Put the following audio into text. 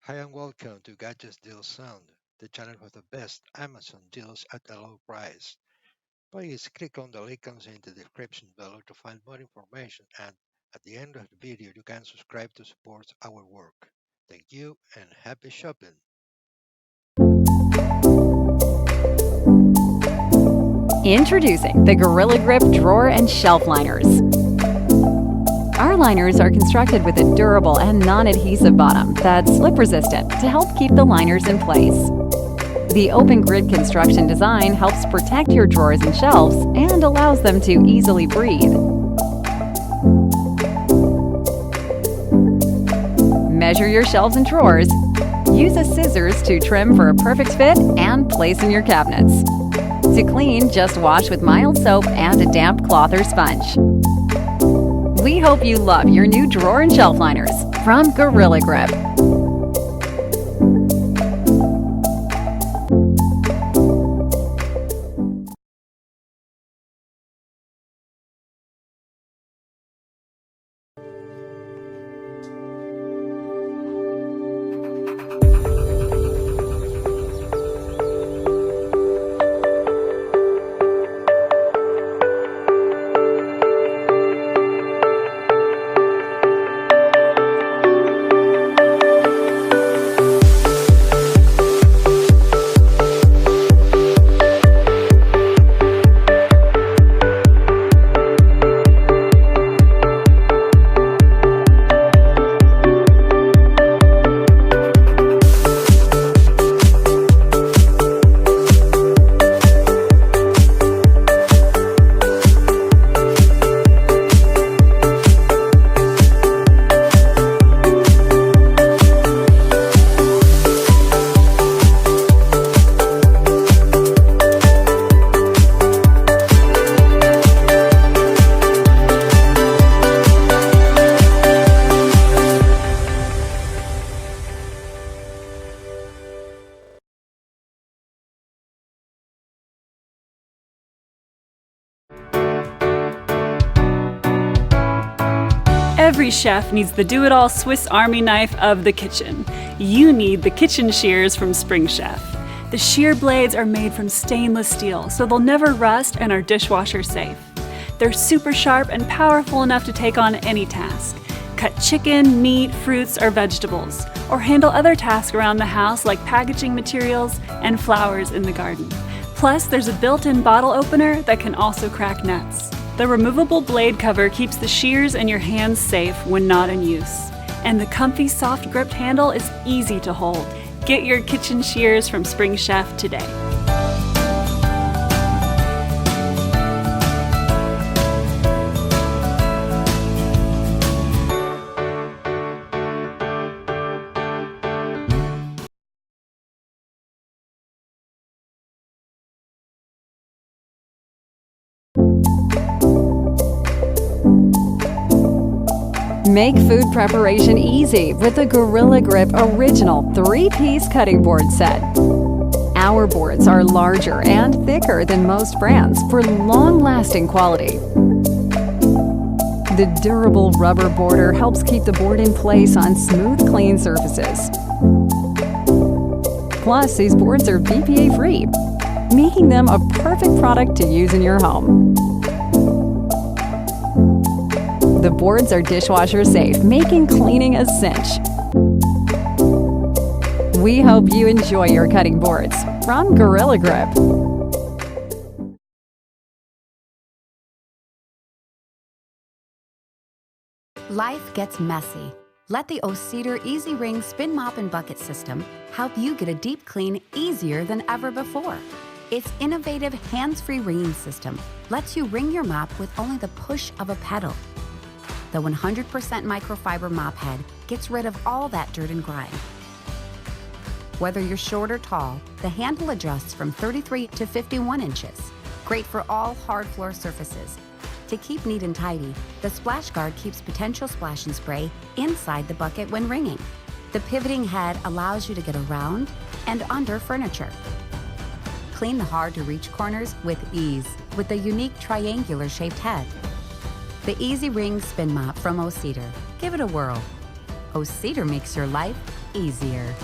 Hi and welcome to Gadgets Deal Sound, the channel with the best Amazon deals at a low price. Please click on the links in the description below to find more information, and at the end of the video you can subscribe to support our work. Thank you and happy shopping! Introducing the Gorilla Grip Drawer and Shelf Liners. Our liners are constructed with a durable and non-adhesive bottom that's slip-resistant to help keep the liners in place. The open grid construction design helps protect your drawers and shelves and allows them to easily breathe. Measure your shelves and drawers. Use a scissors to trim for a perfect fit and place in your cabinets. To clean, just wash with mild soap and a damp cloth or sponge. We hope you love your new drawer and shelf liners from Gorilla Grip. Every chef needs the do-it-all Swiss Army knife of the kitchen. You need the kitchen shears from Spring Chef. The shear blades are made from stainless steel, so they'll never rust and are dishwasher safe. They're super sharp and powerful enough to take on any task. Cut chicken, meat, fruits, or vegetables, or handle other tasks around the house like packaging materials and flowers in the garden. Plus, there's a built-in bottle opener that can also crack nuts. The removable blade cover keeps the shears and your hands safe when not in use. And the comfy, soft gripped handle is easy to hold. Get your kitchen shears from Spring Chef today. Make food preparation easy with the Gorilla Grip Original 3-piece cutting board set. Our boards are larger and thicker than most brands for long-lasting quality. The durable rubber border helps keep the board in place on smooth, clean surfaces. Plus, these boards are BPA-free, making them a perfect product to use in your home. The boards are dishwasher safe, making cleaning a cinch. We hope you enjoy your cutting boards from Gorilla Grip. Life gets messy. Let the O-Cedar Easy Ring Spin Mop and Bucket System help you get a deep clean easier than ever before. Its innovative hands-free wringing system lets you wring your mop with only the push of a pedal. The 100% microfiber mop head gets rid of all that dirt and grime. Whether you're short or tall, the handle adjusts from 33 to 51 inches. Great for all hard floor surfaces. To keep neat and tidy, the splash guard keeps potential splash and spray inside the bucket when wringing. The pivoting head allows you to get around and under furniture. Clean the hard-to-reach corners with ease with the unique triangular-shaped head. The Easy Ring Spin Mop from O-Cedar. Give it a whirl. O-Cedar makes your life easier.